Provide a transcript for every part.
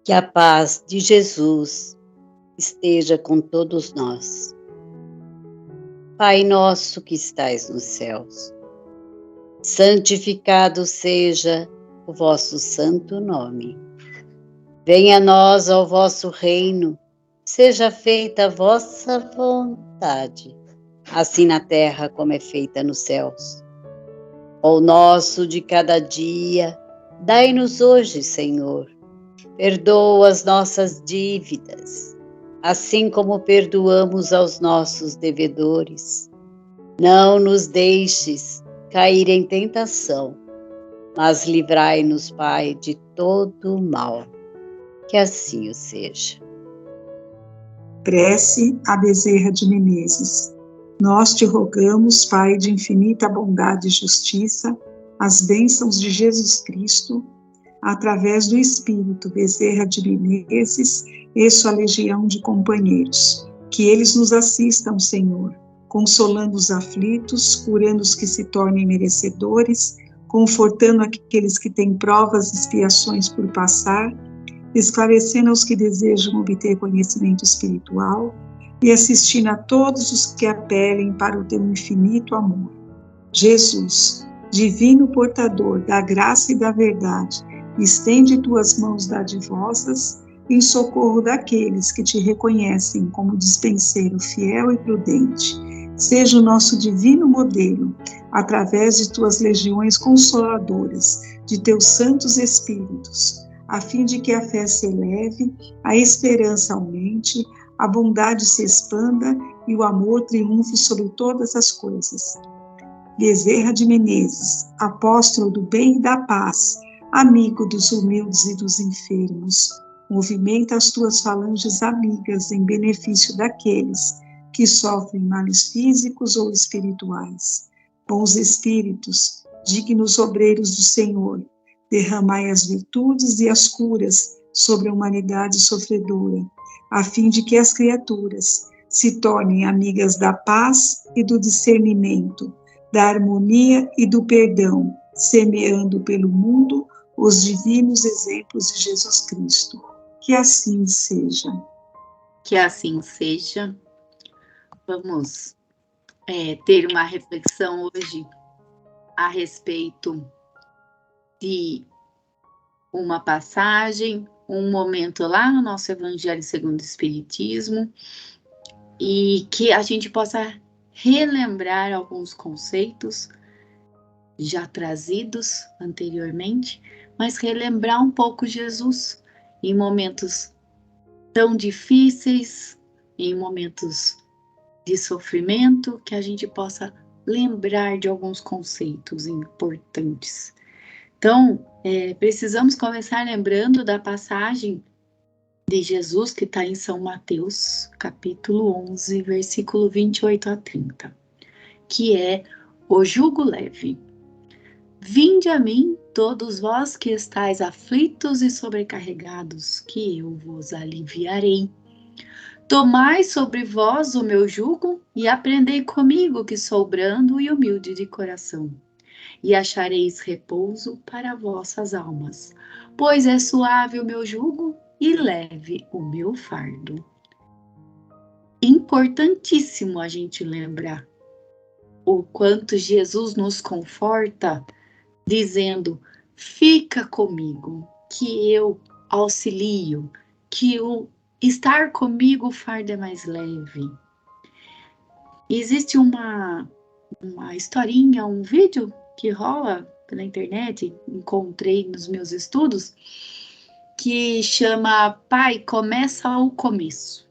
Que a paz de Jesus esteja com todos nós. Pai nosso que estais nos céus, santificado seja o vosso santo nome. Venha a nós o vosso reino, seja feita a vossa vontade, assim na terra como é feita nos céus. O nosso de cada dia, dai-nos hoje, Senhor. Perdoa as nossas dívidas, assim como perdoamos aos nossos devedores. Não nos deixes cair em tentação, mas livrai-nos, Pai, de todo o mal. Que assim o seja. Prece a Bezerra de Menezes. Nós te rogamos, Pai de infinita bondade e justiça, as bênçãos de Jesus Cristo, através do Espírito Bezerra de Menezes e sua legião de companheiros. Que eles nos assistam, Senhor, consolando os aflitos, curando os que se tornem merecedores, confortando aqueles que têm provas e expiações por passar, esclarecendo aos que desejam obter conhecimento espiritual e assistindo a todos os que apelem para o teu infinito amor. Jesus, divino portador da graça e da verdade, estende tuas mãos dadivosas em socorro daqueles que te reconhecem como dispenseiro fiel e prudente. Seja o nosso divino modelo, através de tuas legiões consoladoras, de teus santos espíritos, a fim de que a fé se eleve, a esperança aumente, a bondade se expanda e o amor triunfe sobre todas as coisas. Bezerra de Menezes, apóstolo do bem e da paz, amigo dos humildes e dos enfermos, movimenta as tuas falanges amigas em benefício daqueles que sofrem males físicos ou espirituais. Bons espíritos, dignos obreiros do Senhor, derramai as virtudes e as curas sobre a humanidade sofredora, a fim de que as criaturas se tornem amigas da paz e do discernimento, da harmonia e do perdão, semeando pelo mundo os divinos exemplos de Jesus Cristo. Que assim seja. Que assim seja. Vamos ter uma reflexão hoje a respeito de uma passagem, um momento lá no nosso Evangelho segundo o Espiritismo, e que a gente possa relembrar alguns conceitos já trazidos anteriormente, mas relembrar um pouco Jesus em momentos tão difíceis, em momentos de sofrimento, que a gente possa lembrar de alguns conceitos importantes. Então, precisamos começar lembrando da passagem de Jesus que está em São Mateus, capítulo 11, versículo 28 a 30, que é o jugo leve. Vinde a mim, todos vós que estáis aflitos e sobrecarregados, que eu vos aliviarei. Tomai sobre vós o meu jugo e aprendei comigo, que sou brando e humilde de coração, e achareis repouso para vossas almas, pois é suave o meu jugo e leve o meu fardo. Importantíssimo a gente lembrar o quanto Jesus nos conforta, dizendo: fica comigo, que eu auxilio, que o estar comigo o fardo é mais leve. Existe uma historinha, um vídeo que rola pela internet, encontrei nos meus estudos, que chama Pai, Começa o Começo.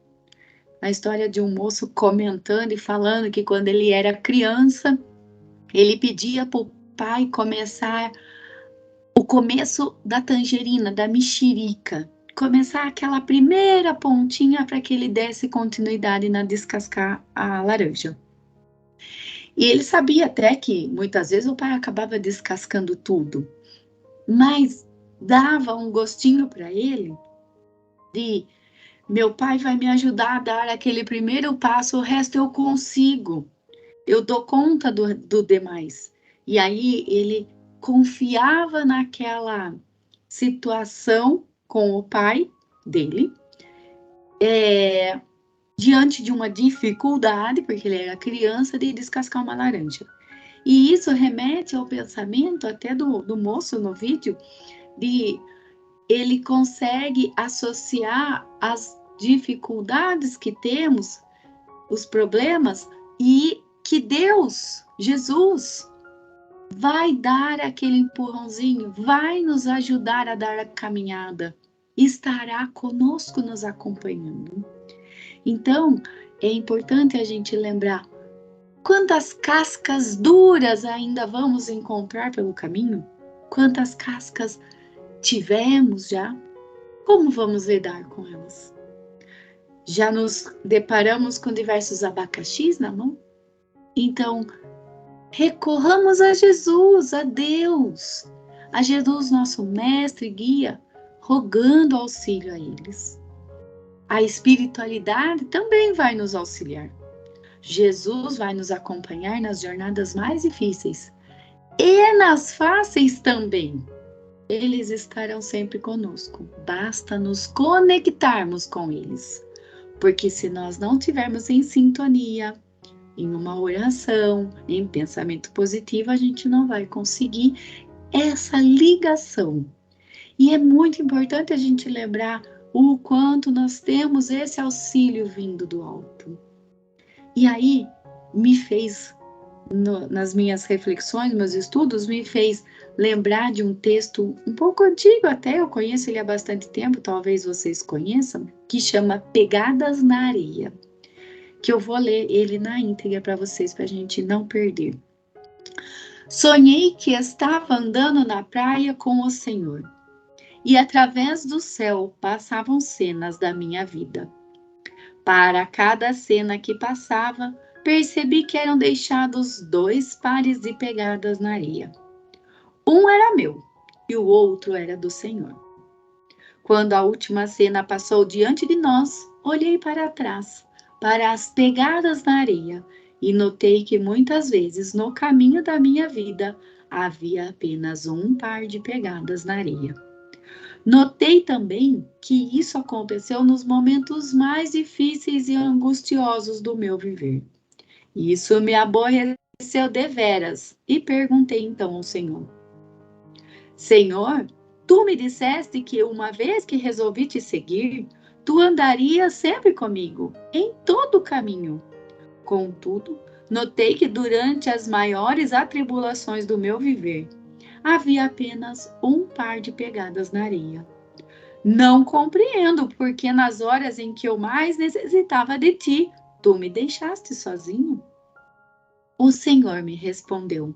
A história de um moço comentando e falando que quando ele era criança, ele pedia para o pai começar o começo da tangerina, da mexerica, começar aquela primeira pontinha para que ele desse continuidade na descascar a laranja. E ele sabia até que muitas vezes o pai acabava descascando tudo, mas dava um gostinho para ele de: meu pai vai me ajudar a dar aquele primeiro passo, o resto eu consigo, eu dou conta do demais. E aí ele confiava naquela situação com o pai dele, diante de uma dificuldade, porque ele era criança, de descascar uma laranja. E isso remete ao pensamento até do moço no vídeo, de ele consegue associar as dificuldades que temos, os problemas, e que Deus, Jesus, vai dar aquele empurrãozinho, vai nos ajudar a dar a caminhada, estará conosco nos acompanhando. Então, é importante a gente lembrar quantas cascas duras ainda vamos encontrar pelo caminho, quantas cascas tivemos já, como vamos lidar com elas? Já nos deparamos com diversos abacaxis na mão? Então, recorramos a Jesus, a Deus, nosso mestre e guia, rogando auxílio a eles. A espiritualidade também vai nos auxiliar. Jesus vai nos acompanhar nas jornadas mais difíceis e nas fáceis também. Eles estarão sempre conosco. Basta nos conectarmos com eles. Porque se nós não estivermos em sintonia, em uma oração, em pensamento positivo, a gente não vai conseguir essa ligação. E é muito importante a gente lembrar o quanto nós temos esse auxílio vindo do alto. E aí, me fez, nas minhas reflexões, meus estudos, me fez lembrar de um texto um pouco antigo até, eu conheço ele há bastante tempo, talvez vocês conheçam, que chama Pegadas na Areia, que eu vou ler ele na íntegra para vocês, para a gente não perder. Sonhei que estava andando na praia com o Senhor, e através do céu passavam cenas da minha vida. Para cada cena que passava, percebi que eram deixados 2 pares de pegadas na areia. Um era meu e o outro era do Senhor. Quando a última cena passou diante de nós, olhei para trás, para as pegadas na areia, e notei que muitas vezes no caminho da minha vida havia apenas 1 par de pegadas na areia. Notei também que isso aconteceu nos momentos mais difíceis e angustiosos do meu viver. Isso me aborreceu deveras e perguntei então ao Senhor: Senhor, tu me disseste que uma vez que resolvi te seguir, tu andarias sempre comigo, em todo o caminho. Contudo, notei que durante as maiores atribulações do meu viver, havia apenas 1 par de pegadas na areia. Não compreendo porque nas horas em que eu mais necessitava de ti, tu me deixaste sozinho. O Senhor me respondeu: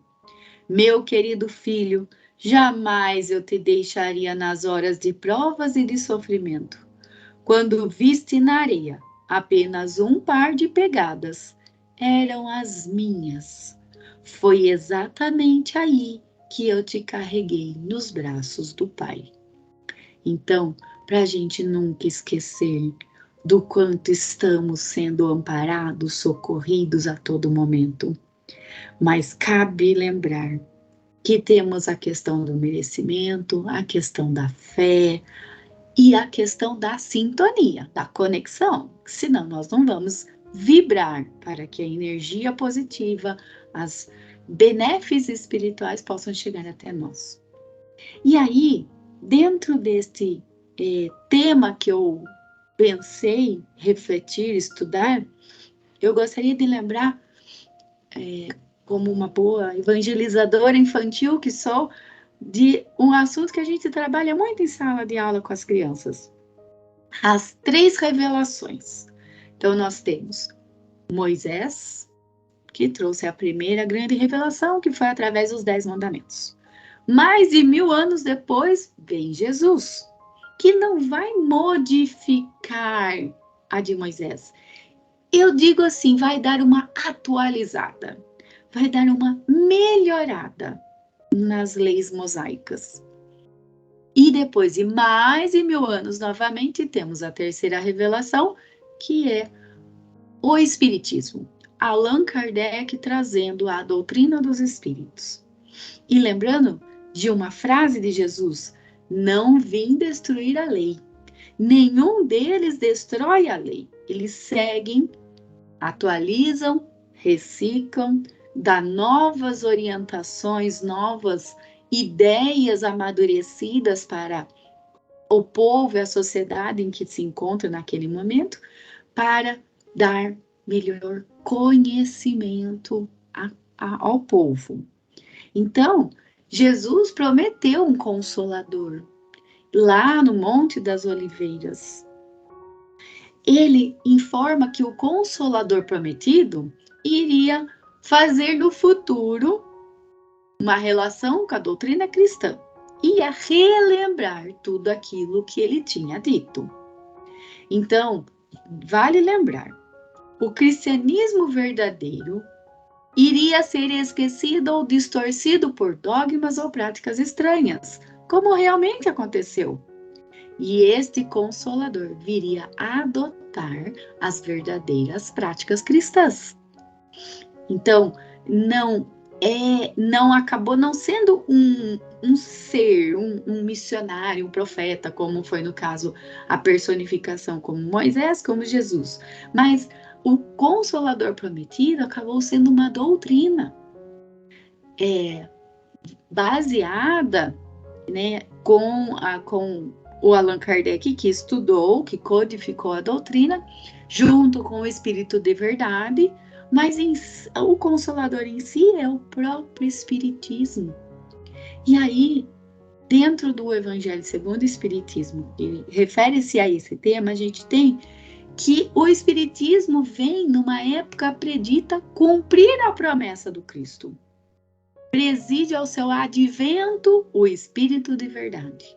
meu querido filho, jamais eu te deixaria nas horas de provas e de sofrimento. Quando viste na areia apenas 1 par de pegadas, eram as minhas. Foi exatamente aí que eu te carreguei nos braços do Pai. Então, para a gente nunca esquecer do quanto estamos sendo amparados, socorridos a todo momento. Mas cabe lembrar que temos a questão do merecimento, a questão da fé e a questão da sintonia, da conexão. Senão nós não vamos vibrar para que a energia positiva, as benéficos espirituais possam chegar até nós. E aí, dentro deste tema que eu pensei, refletir, estudar, eu gostaria de lembrar, como uma boa evangelizadora infantil que sou, de um assunto que a gente trabalha muito em sala de aula com as crianças. As 3 revelações. Então, nós temos Moisés, que trouxe a primeira grande revelação, que foi através dos 10 mandamentos. Mais de 1000 anos depois, vem Jesus, que não vai modificar a de Moisés. Eu digo assim, vai dar uma atualizada, vai dar uma melhorada nas leis mosaicas. E depois de mais de 1000 anos, novamente, temos a terceira revelação, que é o Espiritismo. Allan Kardec trazendo a doutrina dos espíritos. E lembrando de uma frase de Jesus: não vim destruir a lei, nenhum deles destrói a lei. Eles seguem, atualizam, reciclam, dão novas orientações, novas ideias amadurecidas para o povo e a sociedade em que se encontra naquele momento, para dar melhor conhecimento ao povo. Então, Jesus prometeu um consolador lá no Monte das Oliveiras. Ele informa que o consolador prometido iria fazer no futuro uma relação com a doutrina cristã, ia relembrar tudo aquilo que ele tinha dito. Então, vale lembrar, o cristianismo verdadeiro iria ser esquecido ou distorcido por dogmas ou práticas estranhas, como realmente aconteceu. E este Consolador viria a adotar as verdadeiras práticas cristãs. Então, não acabou não sendo um ser, um missionário, um profeta, como foi no caso a personificação como Moisés, como Jesus. Mas o Consolador prometido acabou sendo uma doutrina baseada, né, com o Allan Kardec, que estudou, que codificou a doutrina, junto com o Espírito de Verdade, mas o Consolador em si é o próprio Espiritismo. E aí, dentro do Evangelho segundo o Espiritismo, que refere-se a esse tema, a gente tem que o Espiritismo vem numa época predita cumprir a promessa do Cristo. Preside ao seu advento o Espírito de Verdade.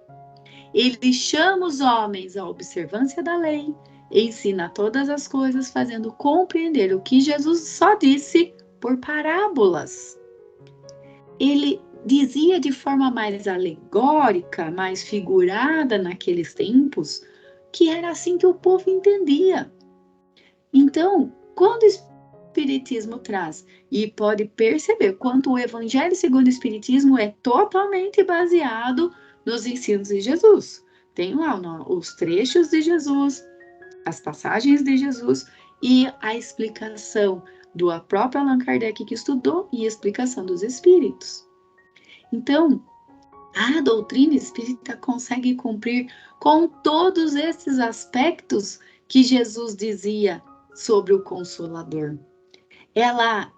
Ele chama os homens à observância da lei, ensina todas as coisas, fazendo compreender o que Jesus só disse por parábolas. Ele dizia de forma mais alegórica, mais figurada naqueles tempos, que era assim que o povo entendia. Então, quando o Espiritismo traz, e pode perceber quanto o Evangelho segundo o Espiritismo é totalmente baseado nos ensinos de Jesus. Tem lá os trechos de Jesus, as passagens de Jesus e a explicação do próprio Allan Kardec que estudou e a explicação dos Espíritos. Então, a doutrina espírita consegue cumprir com todos esses aspectos que Jesus dizia sobre o Consolador. Ela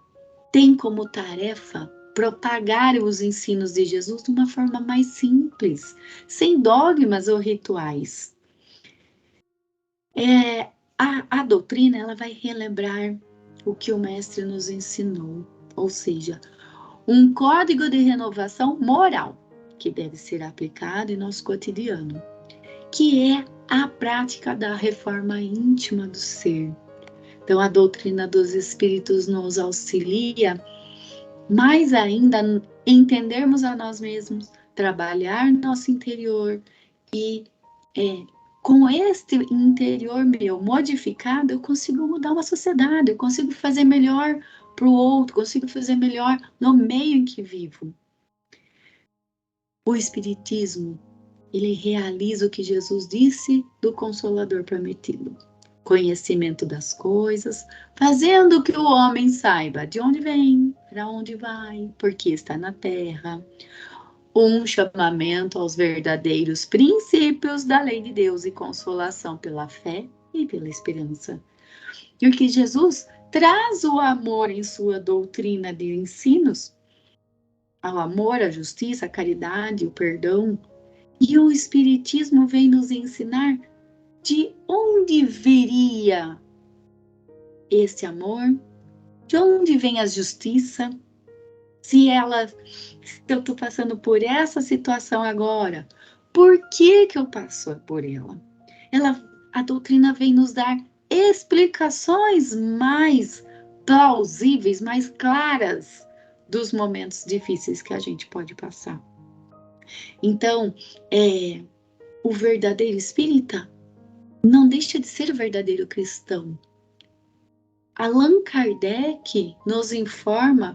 tem como tarefa propagar os ensinos de Jesus de uma forma mais simples, sem dogmas ou rituais. A doutrina ela vai relembrar o que o Mestre nos ensinou, ou seja, um código de renovação moral que deve ser aplicado em nosso cotidiano, que é a prática da reforma íntima do ser. Então, a doutrina dos Espíritos nos auxilia mais ainda entendermos a nós mesmos, trabalhar nosso interior e com este interior meu modificado, eu consigo mudar uma sociedade, eu consigo fazer melhor para o outro, consigo fazer melhor no meio em que vivo. O Espiritismo, ele realiza o que Jesus disse do Consolador prometido. Conhecimento das coisas, fazendo que o homem saiba de onde vem, para onde vai, por que está na Terra. Um chamamento aos verdadeiros princípios da lei de Deus e consolação pela fé e pela esperança. E o que Jesus traz o amor em sua doutrina de ensinos, ao amor, a justiça, a caridade, o perdão, e o Espiritismo vem nos ensinar de onde viria esse amor, de onde vem a justiça, se eu estou passando por essa situação agora, por que eu passo por ela? A doutrina vem nos dar explicações mais plausíveis, mais claras dos momentos difíceis que a gente pode passar. Então, o verdadeiro espírita não deixa de ser o verdadeiro cristão. Allan Kardec nos informa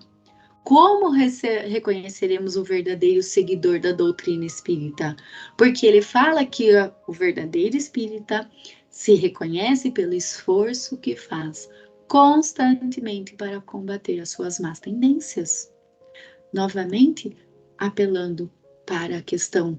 como reconheceremos o verdadeiro seguidor da doutrina espírita? Porque ele fala que o verdadeiro espírita se reconhece pelo esforço que faz constantemente para combater as suas más tendências. Novamente, apelando para a questão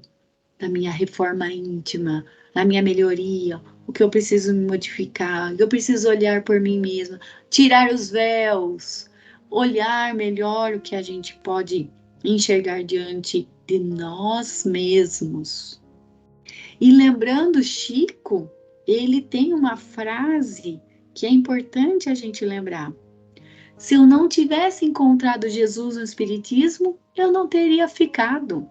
da minha reforma íntima, da minha melhoria, o que eu preciso me modificar, eu preciso olhar por mim mesma, tirar os véus, olhar melhor o que a gente pode enxergar diante de nós mesmos. E lembrando Chico, ele tem uma frase que é importante a gente lembrar. Se eu não tivesse encontrado Jesus no Espiritismo, eu não teria ficado.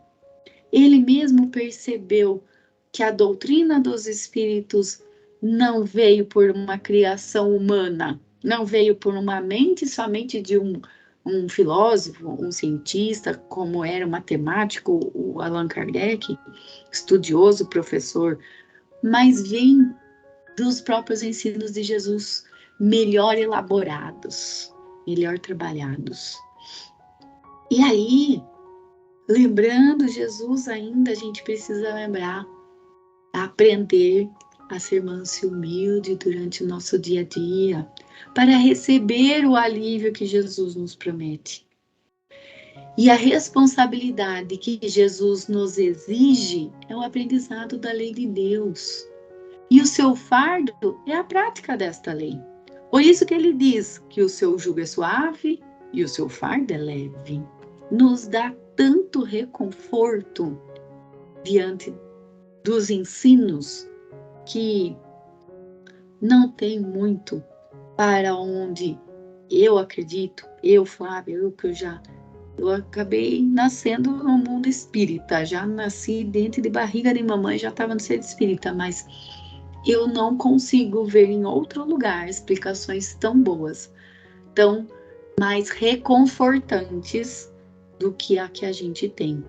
Ele mesmo percebeu que a doutrina dos Espíritos não veio por uma criação humana, não veio por uma mente somente de um filósofo, um cientista, como era o matemático, o Allan Kardec, estudioso, professor, mas vem dos próprios ensinos de Jesus, melhor elaborados, melhor trabalhados. E aí, lembrando Jesus ainda, a gente precisa lembrar, aprender a ser manso e humilde durante o nosso dia a dia, para receber o alívio que Jesus nos promete. E a responsabilidade que Jesus nos exige é o aprendizado da lei de Deus. E o seu fardo é a prática desta lei. Por isso que ele diz que o seu jugo é suave e o seu fardo é leve. Nos dá tanto reconforto diante dos ensinos que não tem muito para onde eu acredito, eu, Flávia, eu acabei nascendo no mundo espírita, já nasci dentro de barriga de mamãe, já estava no ser espírita, mas eu não consigo ver em outro lugar explicações tão boas, tão mais reconfortantes do que a que a gente tem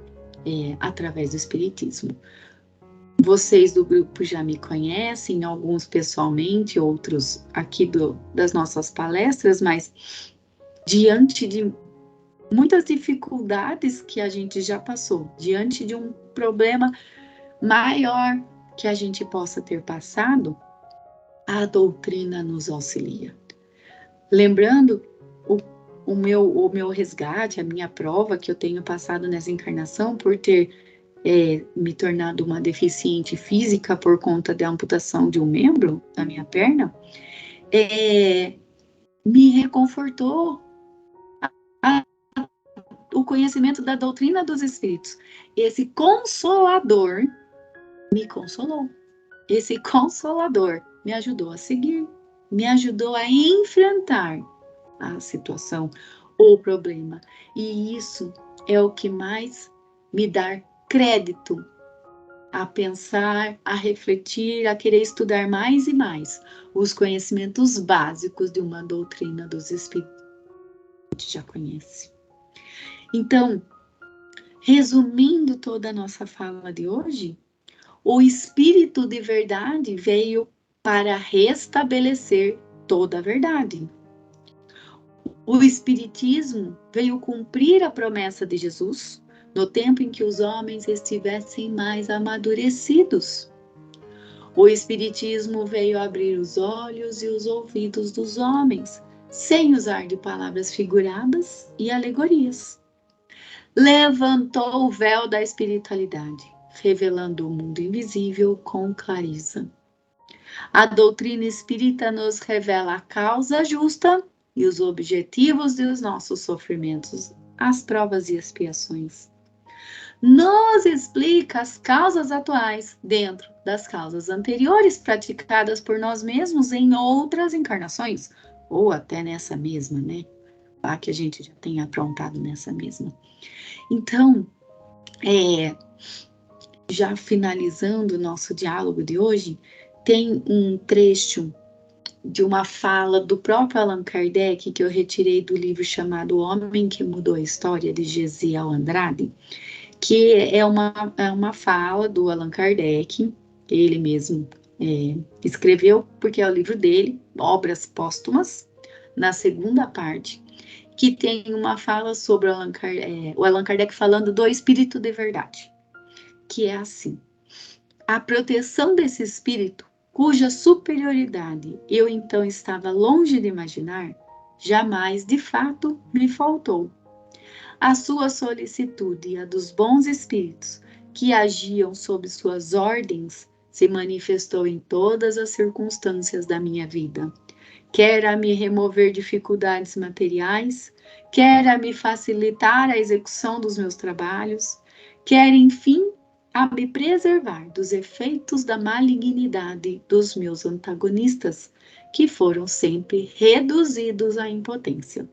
através do Espiritismo. Vocês do grupo já me conhecem, alguns pessoalmente, outros aqui das nossas palestras, mas diante de muitas dificuldades que a gente já passou, diante de um problema maior que a gente possa ter passado, a doutrina nos auxilia. Lembrando o meu resgate, a minha prova que eu tenho passado nessa encarnação por ter me tornado uma deficiente física por conta da amputação de um membro da minha perna, me reconfortou o conhecimento da doutrina dos Espíritos. Esse Consolador me consolou. Esse Consolador me ajudou a seguir, me ajudou a enfrentar a situação ou o problema. E isso é o que mais me dá crédito a pensar, a refletir, a querer estudar mais e mais os conhecimentos básicos de uma doutrina dos Espíritos que a gente já conhece. Então, resumindo toda a nossa fala de hoje, o Espírito de verdade veio para restabelecer toda a verdade. O Espiritismo veio cumprir a promessa de Jesus no tempo em que os homens estivessem mais amadurecidos. O Espiritismo veio abrir os olhos e os ouvidos dos homens, sem usar de palavras figuradas e alegorias. Levantou o véu da espiritualidade, revelando o mundo invisível com clareza. A doutrina espírita nos revela a causa justa e os objetivos dos nossos sofrimentos, as provas e expiações. Nos explica as causas atuais dentro das causas anteriores praticadas por nós mesmos em outras encarnações, ou até nessa mesma, né? Lá que a gente já tenha aprontado nessa mesma. Então, já finalizando o nosso diálogo de hoje, tem um trecho de uma fala do próprio Allan Kardec, que eu retirei do livro chamado O Homem que Mudou a História, de Gesiel Andrade, que é uma fala do Allan Kardec, ele mesmo escreveu, porque é o livro dele, Obras Póstumas, na segunda parte, que tem uma fala sobre o Allan Kardec falando do espírito de verdade, que é assim: a proteção desse espírito, cuja superioridade eu então estava longe de imaginar, jamais de fato me faltou. A sua solicitude e a dos bons espíritos que agiam sob suas ordens se manifestou em todas as circunstâncias da minha vida, quer a me remover dificuldades materiais, quer a me facilitar a execução dos meus trabalhos, quer, enfim, a me preservar dos efeitos da malignidade dos meus antagonistas, que foram sempre reduzidos à impotência.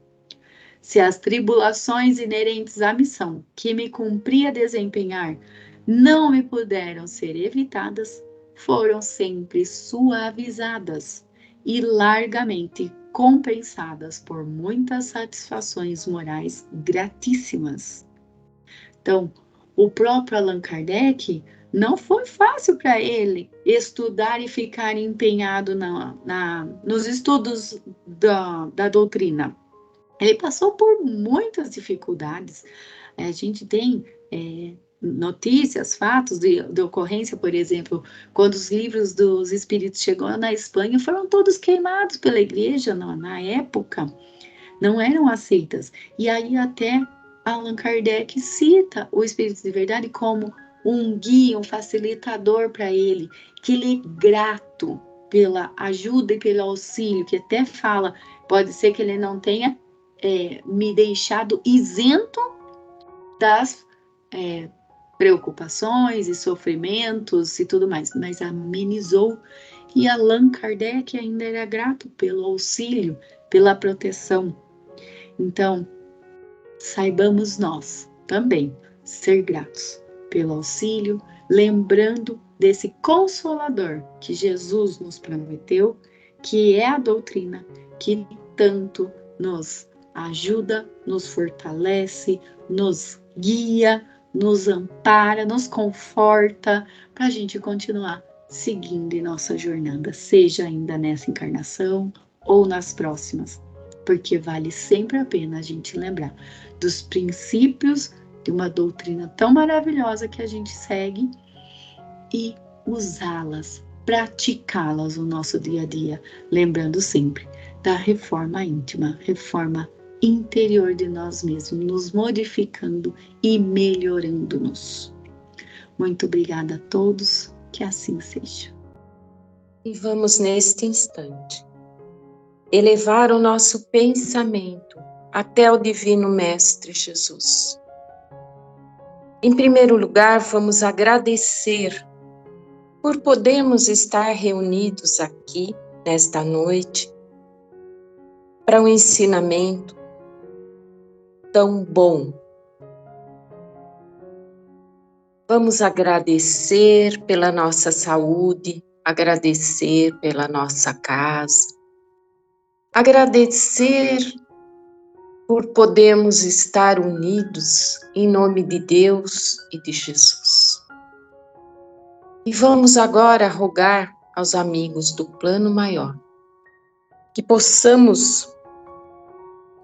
Se as tribulações inerentes à missão que me cumpria desempenhar não me puderam ser evitadas, foram sempre suavizadas e largamente compensadas por muitas satisfações morais gratíssimas. Então, o próprio Allan Kardec, não foi fácil para ele estudar e ficar empenhado nos estudos da doutrina. Ele passou por muitas dificuldades. A gente tem notícias, fatos de ocorrência, por exemplo, quando os livros dos espíritos chegou na Espanha, foram todos queimados pela igreja na época, não eram aceitas. E aí até Allan Kardec cita o espírito de verdade como um guia, um facilitador para ele, que ele é grato pela ajuda e pelo auxílio, que até fala, pode ser que ele não tenha me deixado isento das preocupações e sofrimentos e tudo mais, mas amenizou. E Allan Kardec ainda era grato pelo auxílio, pela proteção. Então, saibamos nós também ser gratos pelo auxílio, lembrando desse Consolador que Jesus nos prometeu, que é a doutrina que tanto nos ajuda, nos fortalece, nos guia, nos ampara, nos conforta, para a gente continuar seguindo em nossa jornada, seja ainda nessa encarnação ou nas próximas, porque vale sempre a pena a gente lembrar dos princípios de uma doutrina tão maravilhosa que a gente segue e usá-las, praticá-las no nosso dia a dia, lembrando sempre da reforma íntima, reforma interior de nós mesmos, nos modificando e melhorando-nos. Muito obrigada a todos, que assim seja. E vamos neste instante elevar o nosso pensamento até o Divino Mestre Jesus. Em primeiro lugar, vamos agradecer por podermos estar reunidos aqui nesta noite para um ensinamento tão bom. Vamos agradecer pela nossa saúde, agradecer pela nossa casa, agradecer por podermos estar unidos em nome de Deus e de Jesus. E vamos agora rogar aos amigos do plano maior que possamos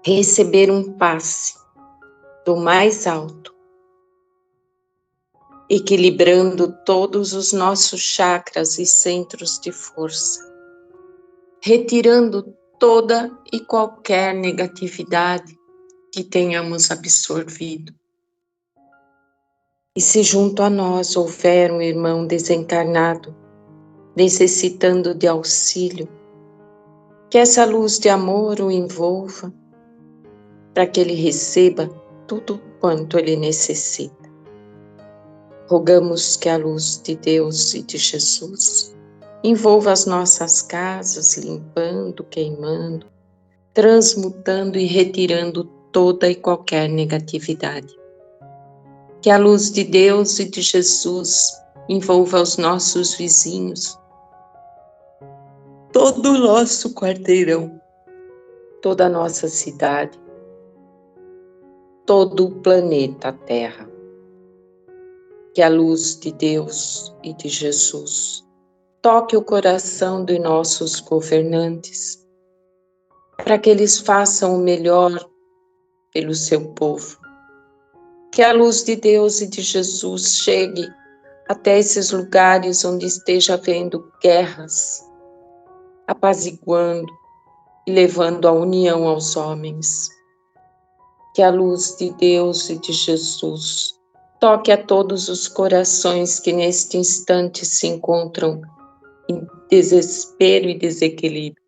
receber um passe do mais alto, equilibrando todos os nossos chakras e centros de força, retirando toda e qualquer negatividade que tenhamos absorvido. E se junto a nós houver um irmão desencarnado, necessitando de auxílio, que essa luz de amor o envolva, para que ele receba tudo quanto ele necessita. Rogamos que a luz de Deus e de Jesus envolva as nossas casas, limpando, queimando, transmutando e retirando toda e qualquer negatividade. Que a luz de Deus e de Jesus envolva os nossos vizinhos, todo o nosso quarteirão, toda a nossa cidade, todo o planeta Terra. Que a luz de Deus e de Jesus toque o coração de nossos governantes, para que eles façam o melhor pelo seu povo. Que a luz de Deus e de Jesus chegue até esses lugares onde esteja havendo guerras, apaziguando e levando a união aos homens. Que a luz de Deus e de Jesus toque a todos os corações que neste instante se encontram em desespero e desequilíbrio.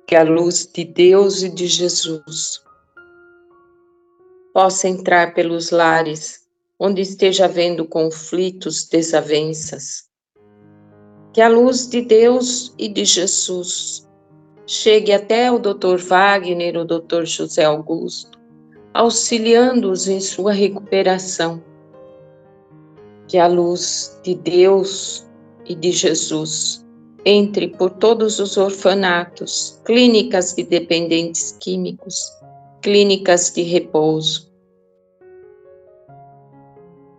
Que a luz de Deus e de Jesus possa entrar pelos lares onde esteja havendo conflitos, desavenças. Que a luz de Deus e de Jesus chegue até o Dr. Wagner, o Dr. José Augusto, auxiliando-os em sua recuperação. Que a luz de Deus e de Jesus entre por todos os orfanatos, clínicas de dependentes químicos, clínicas de repouso.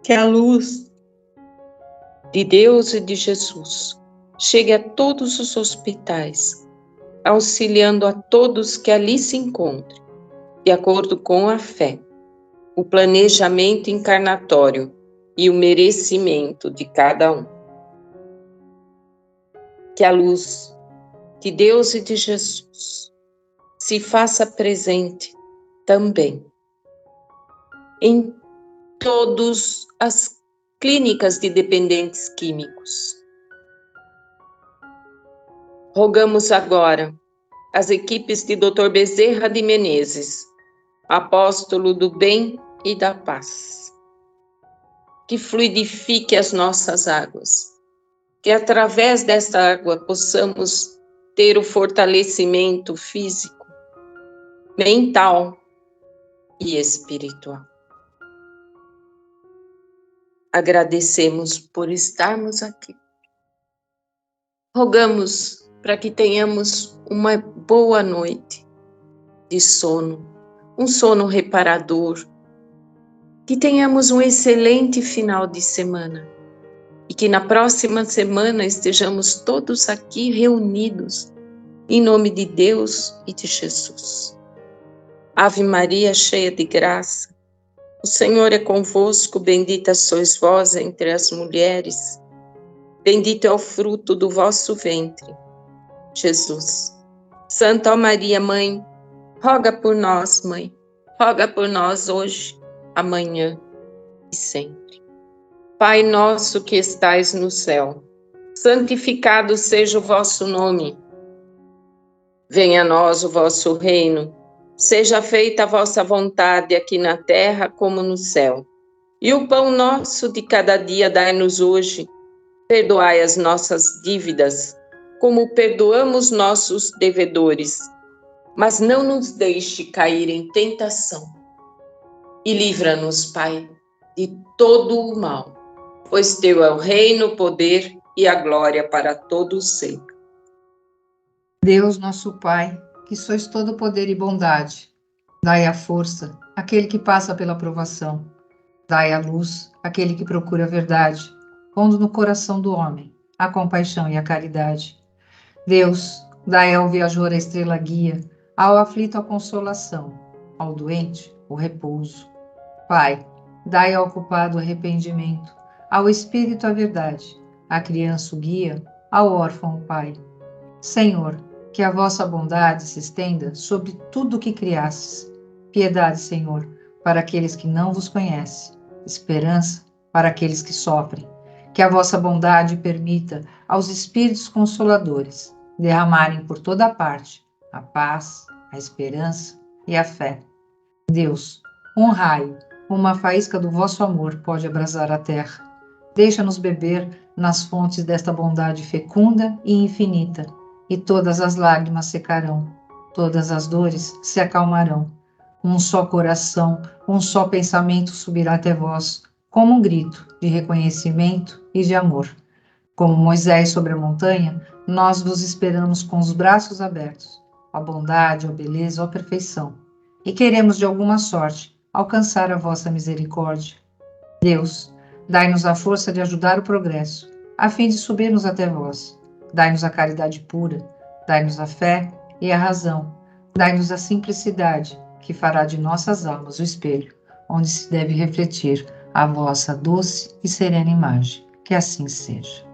Que a luz de Deus e de Jesus chegue a todos os hospitais, auxiliando a todos que ali se encontrem, de acordo com a fé, o planejamento encarnatório e o merecimento de cada um. Que a luz de Deus e de Jesus se faça presente também em todas as clínicas de dependentes químicos. Rogamos agora as equipes de Dr. Bezerra de Menezes, apóstolo do bem e da paz, que fluidifique as nossas águas, que através desta água possamos ter o fortalecimento físico, mental e espiritual. Agradecemos por estarmos aqui. Rogamos para que tenhamos uma boa noite de sono, um sono reparador, que tenhamos um excelente final de semana e que na próxima semana estejamos todos aqui reunidos em nome de Deus e de Jesus. Ave Maria, cheia de graça, o Senhor é convosco, bendita sois vós entre as mulheres, bendito é o fruto do vosso ventre, Jesus. Santa Maria, Mãe, roga por nós, Mãe, roga por nós hoje, amanhã e sempre. Pai nosso que estais no céu, santificado seja o vosso nome. Venha a nós o vosso reino, seja feita a vossa vontade aqui na terra como no céu. E o pão nosso de cada dia dai-nos hoje. Perdoai as nossas dívidas, como perdoamos nossos devedores. Mas não nos deixe cair em tentação. E livra-nos, Pai, de todo o mal, pois teu é o reino, o poder e a glória para todos sempre. Deus nosso Pai, que sois todo poder e bondade, dai a força àquele que passa pela provação, dai a luz àquele que procura a verdade, pondo no coração do homem a compaixão e a caridade. Deus, dai ao viajor a estrela guia, ao aflito a consolação, ao doente o repouso. Pai, dai ao culpado o arrependimento, ao espírito a verdade, à criança o guia, ao órfão o pai. Senhor, que a vossa bondade se estenda sobre tudo o que criastes. Piedade, Senhor, para aqueles que não vos conhecem. Esperança para aqueles que sofrem. Que a vossa bondade permita aos espíritos consoladores derramarem por toda a parte a paz, a esperança e a fé. Deus, um raio, uma faísca do vosso amor pode abrasar a terra. Deixa-nos beber nas fontes desta bondade fecunda e infinita, e todas as lágrimas secarão, todas as dores se acalmarão. Um só coração, um só pensamento subirá até vós, como um grito de reconhecimento e de amor. Como Moisés sobre a montanha, nós vos esperamos com os braços abertos, a bondade, a beleza, a perfeição, e queremos de alguma sorte alcançar a vossa misericórdia. Deus, dai-nos a força de ajudar o progresso, a fim de subirmos até vós. Dai-nos a caridade pura, dai-nos a fé e a razão, Dai-nos a simplicidade, que fará de nossas almas o espelho, onde se deve refletir a vossa doce e serena imagem. Que assim seja.